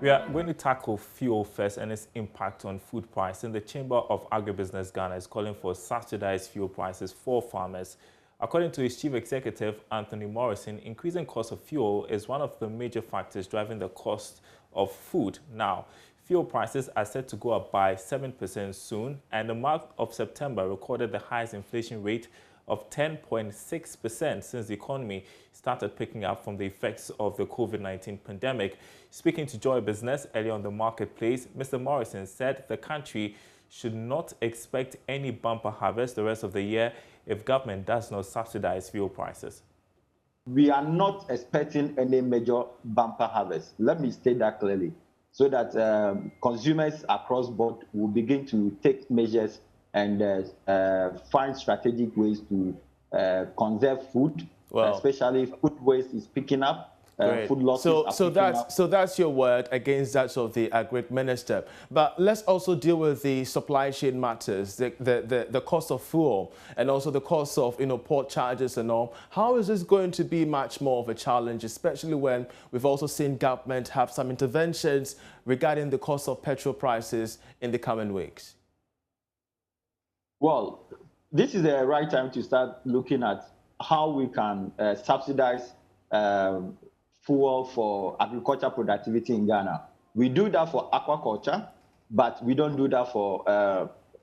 We are going to tackle fuel first and its impact on food pricing. The Chamber of Agribusiness Ghana is calling for subsidized fuel prices for farmers. According to its Chief Executive, Anthony Morrison, increasing cost of fuel is one of the major factors driving the cost of food now. Fuel prices are set to go up by 7% soon, and the month of September recorded the highest inflation rate of 10.6% since the economy started picking up from the effects of the COVID-19 pandemic. Speaking to Joy Business earlier on the marketplace, Mr. Morrison said the country should not expect any bumper harvest the rest of the year if government does not subsidize fuel prices. We are not expecting any major bumper harvest. Let me state that clearly, so that consumers across board will begin to take measures and find strategic ways to conserve food, especially food waste is picking up. Food losses so that's your word against that of the Agri Minister. But let's also deal with the supply chain matters, the cost of fuel and also the cost of port charges and all. How is this going to be much more of a challenge, especially when we've also seen government have some interventions regarding the cost of petrol prices in the coming weeks? Well, this is the right time to start looking at how we can subsidize fuel for agriculture productivity in Ghana. We do that for aquaculture, but we don't do that for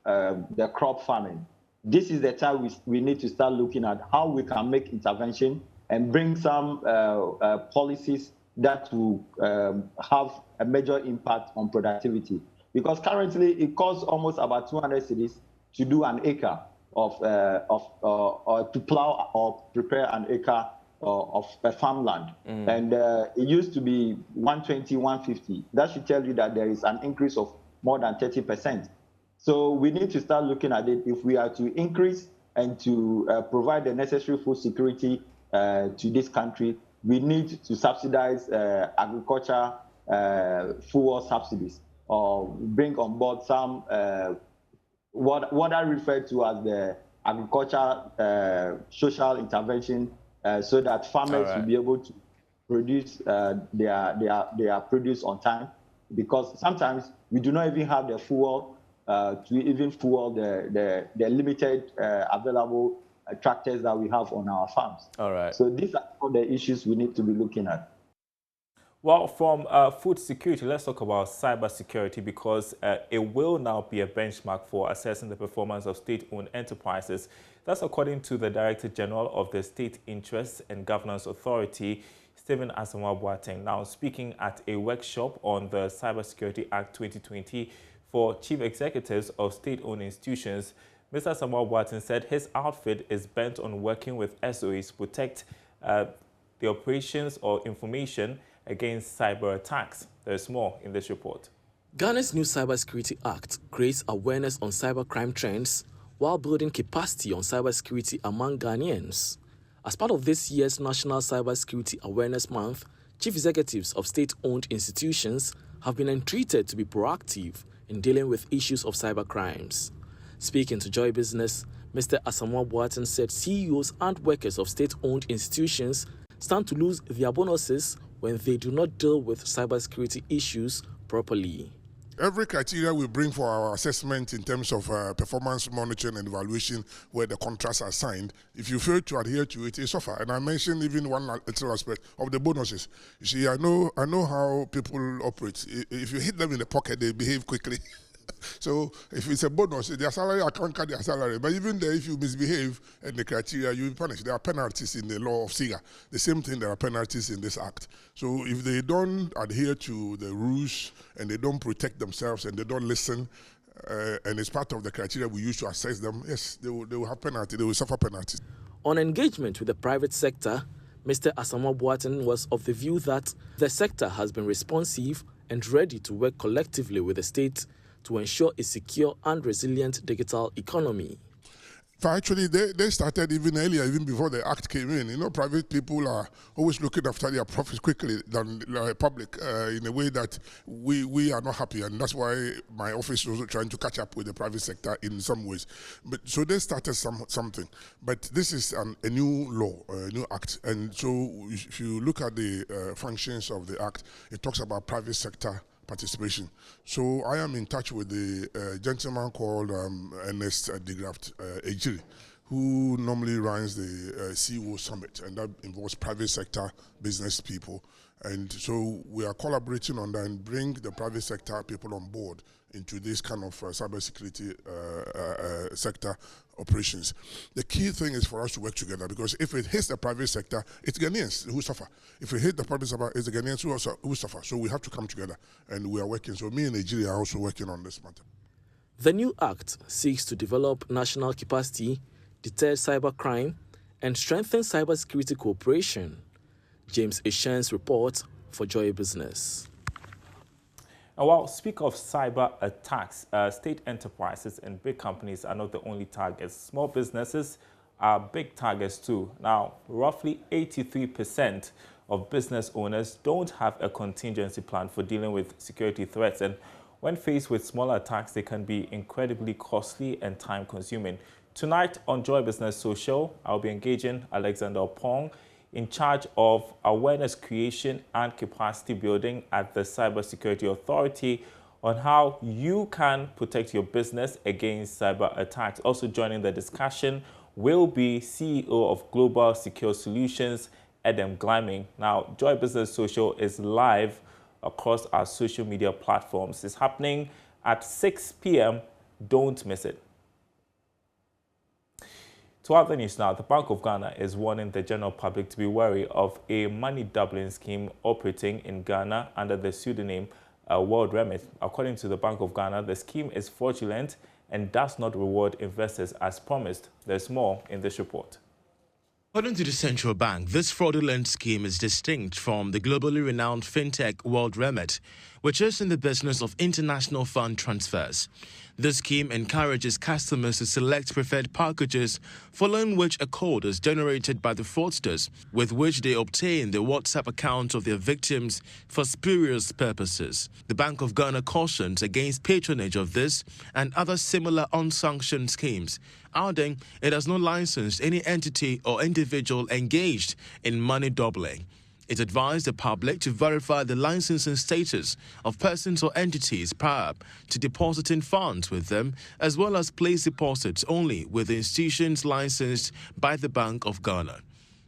the crop farming. This is the time we need to start looking at how we can make intervention and bring some policies that will have a major impact on productivity. Because currently it costs almost about 200 cedis to do an acre of to plow or prepare an acre of a farmland. And it used to be 120, 150. That should tell you that there is an increase of more than 30%. So we need to start looking at it if we are to increase and to provide the necessary food security to this country. We need to subsidize agriculture fuel subsidies or bring on board some what I refer to as the agriculture social intervention, so that farmers will be able to produce their produce on time, because sometimes we do not even have the fuel to even fuel the limited available tractors that we have on our farms. So these are all the issues we need to be looking at. Well, from food security, let's talk about cybersecurity, because it will now be a benchmark for assessing the performance of state-owned enterprises. That's according to the Director General of the State Interests and Governance Authority, Stephen Asamoah-Boateng, now speaking at a workshop on the Cybersecurity Act 2020 for chief executives of state-owned institutions. Mr. Asamoah-Boateng said his outfit is bent on working with SOEs to protect the operations or information against cyber attacks. There's more in this report. Ghana's new Cybersecurity Act creates awareness on cybercrime trends while building capacity on cybersecurity among Ghanaians. As part of this year's National Cybersecurity Awareness Month, chief executives of state-owned institutions have been entreated to be proactive in dealing with issues of cybercrimes. Speaking to Joy Business, Mr. Asamoah-Boateng said CEOs and workers of state-owned institutions stand to lose their bonuses when they do not deal with cybersecurity issues properly. Every criteria we bring for our assessment in terms of performance monitoring and evaluation where the contracts are signed, if you fail to adhere to it, it's suffer. And I mentioned even one little aspect of the bonuses. You see, I know how people operate. If you hit them in the pocket, they behave quickly. So if it's a bonus, their salary, I can't cut their salary. But even there, if you misbehave and the criteria, you'll be punished. There are penalties in the law of SIGA. The same thing, there are penalties in this act. So if they don't adhere to the rules and they don't protect themselves and they don't listen, and it's part of the criteria we use to assess them, yes, they will have penalty. They will suffer penalties. On engagement with the private sector, Mr. Asamoah-Boateng was of the view that the sector has been responsive and ready to work collectively with the state to ensure a secure and resilient digital economy. Actually, they started even earlier, even before the act came in. You know, private people are always looking after their profits quickly than public in a way that we are not happy. And that's why my office is also trying to catch up with the private sector in some ways. But so they started something. But this is a new law, a new act. And so if you look at the functions of the act, it talks about private sector participation. So I am in touch with the gentleman called Ernest DeGraft Ejiri, who normally runs the CEO Summit, and that involves private sector business people. And so we are collaborating on that and bring the private sector people on board into this kind of cybersecurity sector operations. The key thing is for us to work together, because if it hits the private sector, it's Ghanaians who suffer. If it hits the private sector, it's the Ghanaians who suffer. So we have to come together, and we are working. So me and Nigeria are also working on this matter. The new act seeks to develop national capacity, deter cybercrime, and strengthen cybersecurity cooperation. James Eshen's report for Joy Business. And while speak of cyber attacks, state enterprises and big companies are not the only targets. Small businesses are big targets too. Now, roughly 83% of business owners don't have a contingency plan for dealing with security threats. And when faced with smaller attacks, they can be incredibly costly and time-consuming. Tonight on Joy Business Social, I'll be engaging Alexander Pong, in charge of awareness creation and capacity building at the Cybersecurity Authority, on how you can protect your business against cyber attacks. Also joining the discussion will be CEO of Global Secure Solutions, Adam Gliming. Now, Joy Business Social is live across our social media platforms. It's happening at 6 p.m. Don't miss it. To other news now, the Bank of Ghana is warning the general public to be wary of a money doubling scheme operating in Ghana under the pseudonym World Remit. According to the Bank of Ghana, the scheme is fraudulent and does not reward investors as promised. There's more in this report. According to the central bank, this fraudulent scheme is distinct from the globally renowned fintech World Remit, which is in the business of international fund transfers. This scheme encourages customers to select preferred packages, following which a code is generated by the fraudsters, with which they obtain the WhatsApp accounts of their victims for spurious purposes. The Bank of Ghana cautions against patronage of this and other similar unsanctioned schemes, adding it has not licensed any entity or individual engaged in money doubling. It advised the public to verify the licensing status of persons or entities prior to depositing funds with them, as well as place deposits only with the institutions licensed by the Bank of Ghana.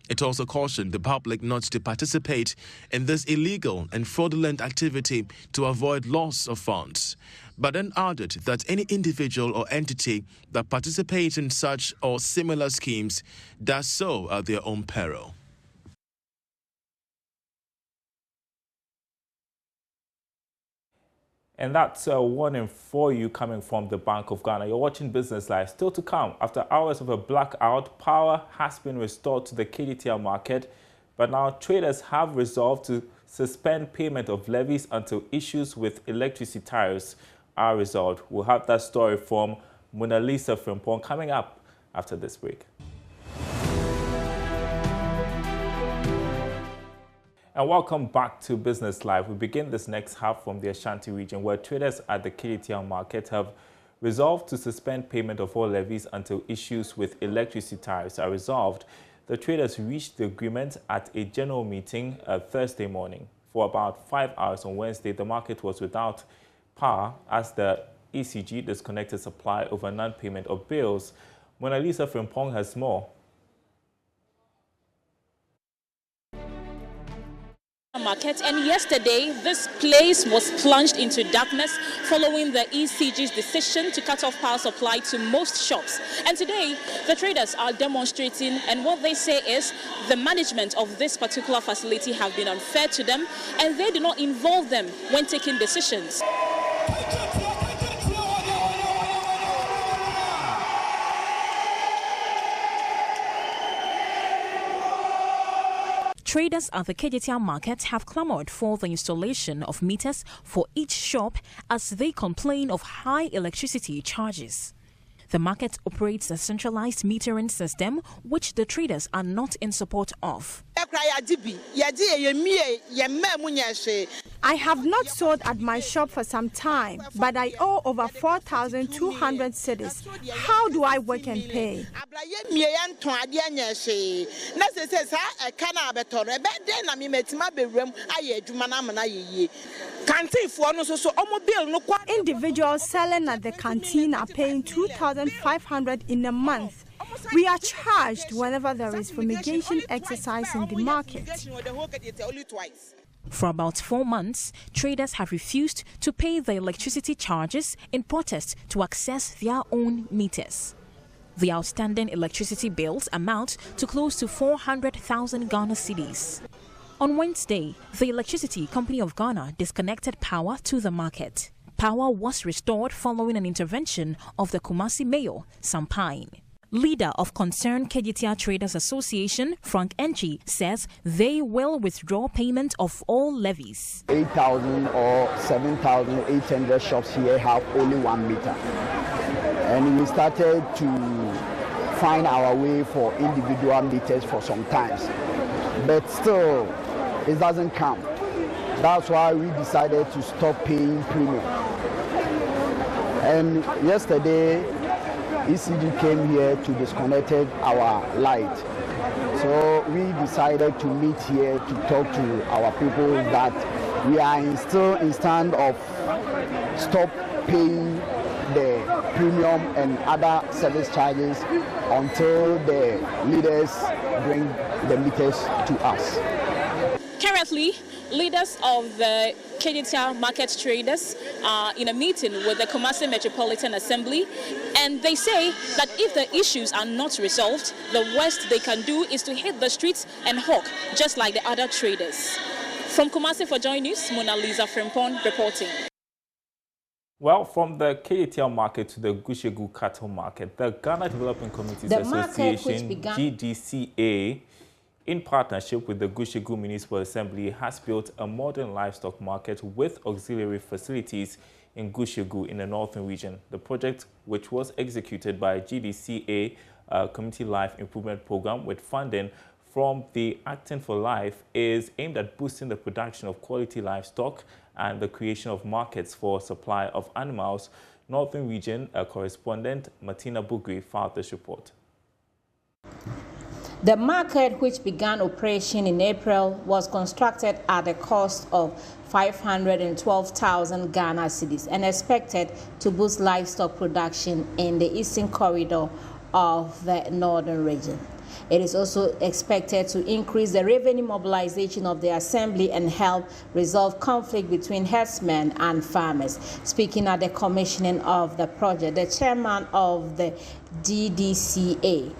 It also cautioned the public not to participate in this illegal and fraudulent activity to avoid loss of funds, but then added that any individual or entity that participates in such or similar schemes does so at their own peril. And that's a warning for you coming from the Bank of Ghana. You're watching Business Live. Still to come, after hours of a blackout, power has been restored to the KDTL market, but now traders have resolved to suspend payment of levies until issues with electricity tariffs are resolved. We'll have that story from Mona Lisa Frimpong coming up after this break. And welcome back to Business Live. We begin this next half from the Ashanti region, where traders at the KDTL market have resolved to suspend payment of all levies until issues with electricity tariffs are resolved. The traders reached the agreement at a general meeting Thursday morning. For about 5 hours on Wednesday, the market was without power as the ECG disconnected supply over non-payment of bills. Mona Lisa Frimpong has more. Market, and yesterday this place was plunged into darkness following the ECG's decision to cut off power supply to most shops. And today the traders are demonstrating, and what they say is the management of this particular facility have been unfair to them and they do not involve them when taking decisions. Traders at the KDTL market have clamored for the installation of meters for each shop as they complain of high electricity charges. The market operates a centralized metering system, which the traders are not in support of. I have not sold at my shop for some time, but I owe over 4,200 cedis. How do I work and pay? Individuals selling at the canteen are paying 2,500 in a month. We are charged whenever there is fumigation exercise in the market. For about 4 months, traders have refused to pay the electricity charges in protest to access their own meters. The outstanding electricity bills amount to close to 400,000 Ghana cedis. On Wednesday, the Electricity Company of Ghana disconnected power to the market. Power was restored following an intervention of the Kumasi Mayor, Sampine. Leader of Concerned Kejitia Traders Association, Frank Enchi, says they will withdraw payment of all levies. 8,000 or 7,800 shops here have only 1 meter. And we started to find our way for individual meters for some times. But still, it doesn't come. That's why we decided to stop paying premium. And yesterday, ECG came here to disconnect our light. So we decided to meet here to talk to our people that we are still in stand of stop paying the premium and other service charges until the leaders bring the meters to us. Currently, leaders of the Kejitia market traders are in a meeting with the Kumasi Metropolitan Assembly, and they say that if the issues are not resolved, the worst they can do is to hit the streets and hawk, just like the other traders. From Kumasi for JoyNews, Mona Lisa Frimpong reporting. Well, from the Kejitia market to the Gushegu cattle market, the Ghana Development Communities Association, GDCA, in partnership with the Gushegu Municipal Assembly, has built a modern livestock market with auxiliary facilities in Gushegu in the northern region. The project, which was executed by GDCA Community Life Improvement Program with funding from the Acting for Life, is aimed at boosting the production of quality livestock and the creation of markets for supply of animals. Northern region correspondent Martina Bugri filed this report. The market, which began operation in April, was constructed at a cost of 512,000 Ghana cedis and expected to boost livestock production in the eastern corridor of the northern region. It is also expected to increase the revenue mobilization of the assembly and help resolve conflict between herdsmen and farmers. Speaking at the commissioning of the project, the chairman of the GDCA,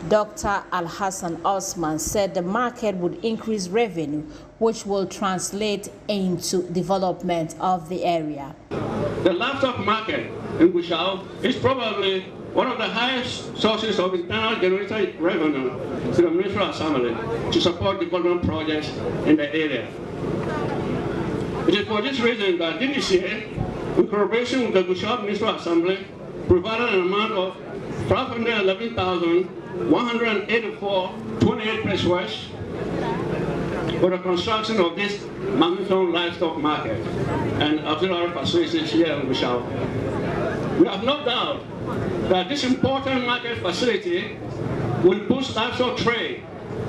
Dr. Al-Hassan Osman, said the market would increase revenue, which will translate into development of the area. The livestock market in Gusau is probably one of the highest sources of internal generated revenue to the Municipal Assembly to support development projects in the area. It is for this reason that GDCA, in collaboration with the Gusau Municipal Assembly, provided an amount of 511,184.28 pesos for the construction of this Mamington livestock market and auxiliary facilities here in Gusau. We have no doubt that this important market facility will boost livestock trade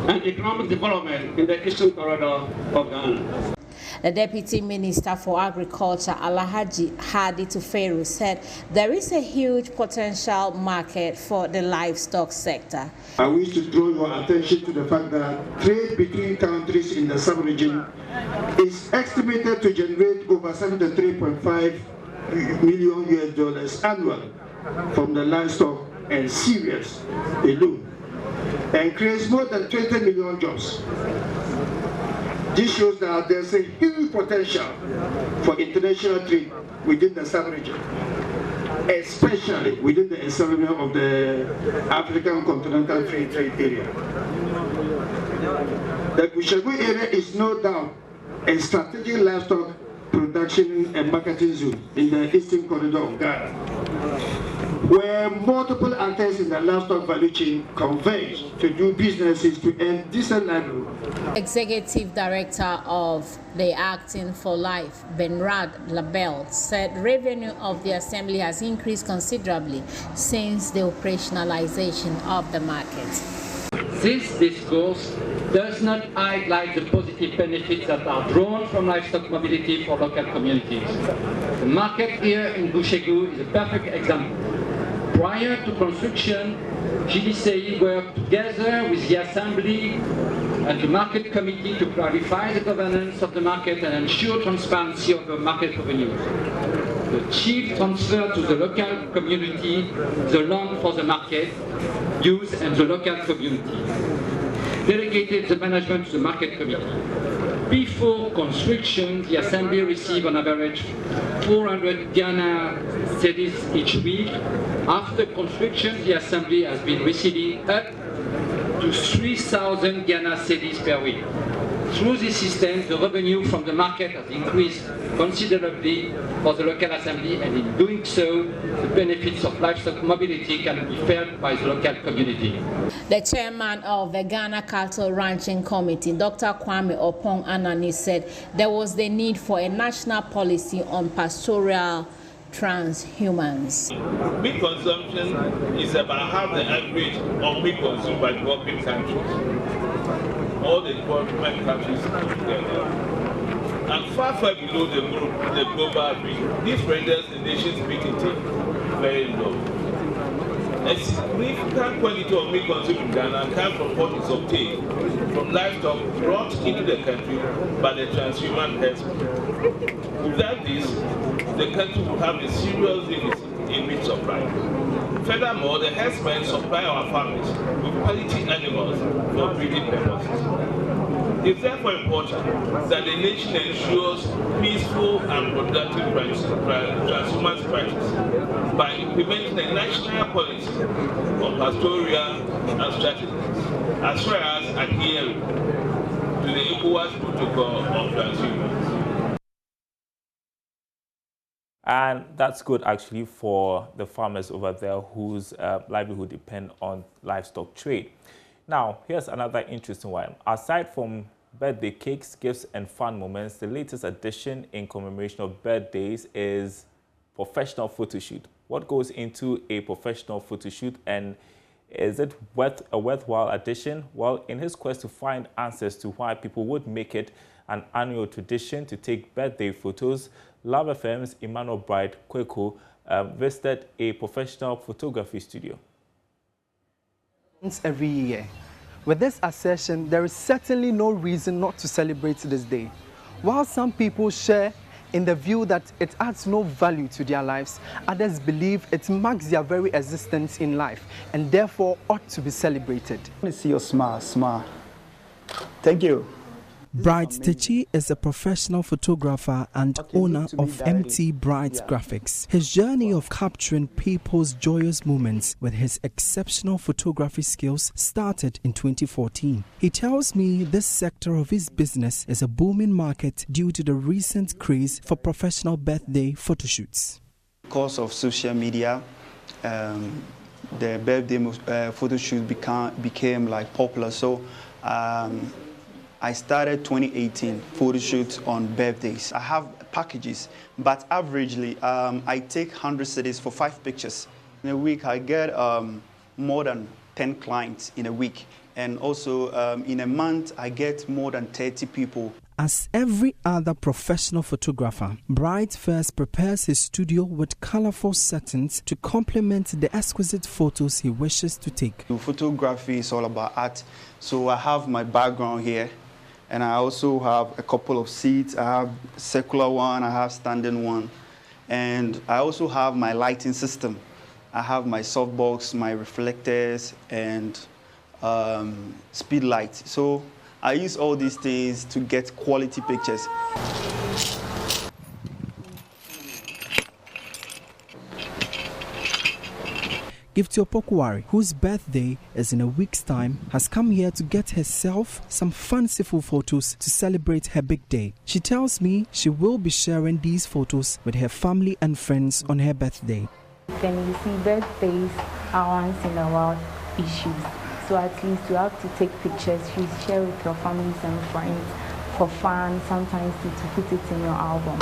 and economic development in the eastern corridor of Ghana. The Deputy Minister for Agriculture, Alhaji Hadi Tufero, said there is a huge potential market for the livestock sector. I wish to draw your attention to the fact that trade between countries in the sub-region is estimated to generate over $73.5 million US annually from the livestock and cereals alone, and creates more than 20 million jobs. This shows that there's a huge potential for international trade within the sub-region, especially within the establishment of the African Continental Free Trade Area. The Gushegu area is no doubt a strategic livestock production and marketing zone in the eastern corridor of Ghana. where multiple actors in the livestock value chain converge to do businesses to earn decent livelihood. Executive Director of the Acting for Life, Benrad Labelle, said revenue of the assembly has increased considerably since the operationalization of the market. This discourse does not highlight the positive benefits that are drawn from livestock mobility for local communities. The market here in Bouchegou is a perfect example. Prior to construction, GDCI worked together with the Assembly and the Market Committee to clarify the governance of the market and ensure transparency of the market revenues. The chief transferred to the local community the land for the market use and the local community. Delegated the management to the Market Committee. Before construction, the Assembly received on average 400 Ghana cedis each week. After construction, the Assembly has been receiving up to 3,000 Ghana cedis per week. Through this system, the revenue from the market has increased considerably for the local assembly, and in doing so, the benefits of livestock mobility can be felt by the local community. The chairman of the Ghana Cattle Ranching Committee, Dr. Kwame Opong Anani, said there was the need for a national policy on pastoral transhumance. Meat consumption is about half the average of meat consumed by developing countries. All the development countries together, and far below the global average. This renders the nation's meat intake very low. A significant quantity of meat consumed in Ghana comes from what is obtained from livestock brought into the country by the transhuman herdsmen. Without this, the country will have a serious deficit in meat supply. Furthermore, the herdsmen supply our farmers with quality animals for breeding purposes. It's therefore important that the nation ensures peaceful and productive transhumance practice by implementing a national policy on pastoral and strategies, as well as adhering to the ECOWAS protocol of transhumance. And that's good actually for the farmers over there whose livelihood depend on livestock trade. Now, here's another interesting one. Aside from birthday cakes, gifts, and fun moments, the latest addition in commemoration of birthdays is professional photo shoot. What goes into a professional photo shoot, and is it a worthwhile addition? Well, in his quest to find answers to why people would make it an annual tradition to take birthday photos, Love FM's Emmanuel Bright Kweko visited a professional photography studio. Every year. With this assertion, there is certainly no reason not to celebrate this day. While some people share in the view that it adds no value to their lives, others believe it marks their very existence in life and therefore ought to be celebrated. I want to see your smile, smile. Thank you. Bright Techi is a professional photographer and owner of MT Bright Graphics. His journey of capturing people's joyous moments with his exceptional photography skills started in 2014. He tells me this sector of his business is a booming market due to the recent craze for professional birthday photoshoots. Because of social media, the birthday photo shoot became like popular. So I started 2018 photo shoots on birthdays. I have packages, but averagely I take 100 cities for 5 pictures. In a week I get more than 10 clients in a week, and also in a month I get more than 30 people. As every other professional photographer, Bright first prepares his studio with colorful settings to complement the exquisite photos he wishes to take. Photography is all about art, so I have my background here, and I also have a couple of seats. I have a circular one, I have standing one, and I also have my lighting system. I have my softbox, my reflectors, and speed light. So I use all these things to get quality pictures. Gifty Opokuwari, whose birthday is in a week's time, has come here to get herself some fanciful photos to celebrate her big day. She tells me she will be sharing these photos with her family and friends on her birthday. Then you see birthdays are once in a while issues. So at least you have to take pictures, you share with your families and friends for fun, sometimes to put it in your album.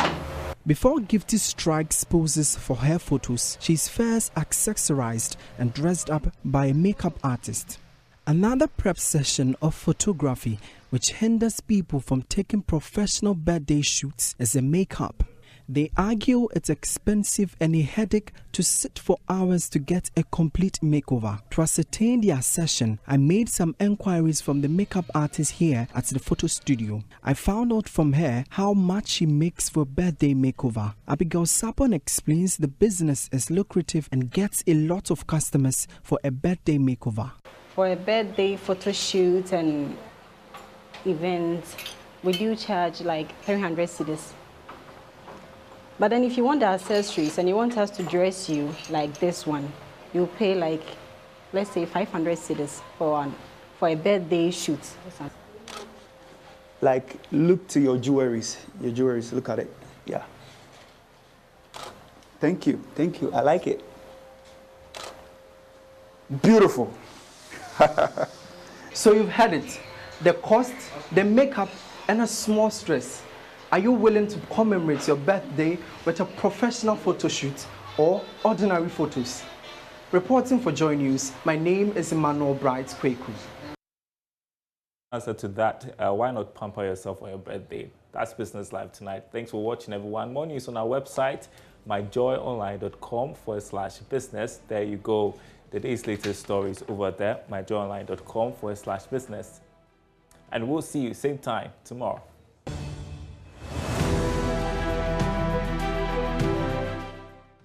Before Gifty strikes poses for her photos, she's first accessorized and dressed up by a makeup artist. Another prep session of photography which hinders people from taking professional birthday shoots is the makeup. They argue it's expensive and a headache to sit for hours to get a complete makeover. To ascertain their session, I made some enquiries from the makeup artist here at the photo studio. I found out from her how much she makes for a birthday makeover. Abigail Sapon explains the business is lucrative and gets a lot of customers for a birthday makeover. For a birthday photo shoot and events, we do charge like 300 cedis. But then if you want the accessories and you want us to dress you like this one, you pay like, let's say 500 cedis for a birthday shoot. Like, look to your jewelries, look at it, yeah. Thank you, I like it. Beautiful. So you've had it, the cost, the makeup, and a small stress. Are you willing to commemorate your birthday with a professional photo shoot or ordinary photos? Reporting for Joy News, my name is Emmanuel Bright Kweku. Answer to that, why not pamper yourself on your birthday? That's Business Live tonight. Thanks for watching, everyone. More news on our website, myjoyonline.com/business. There you go. The day's latest stories over there, myjoyonline.com/business. And we'll see you same time tomorrow.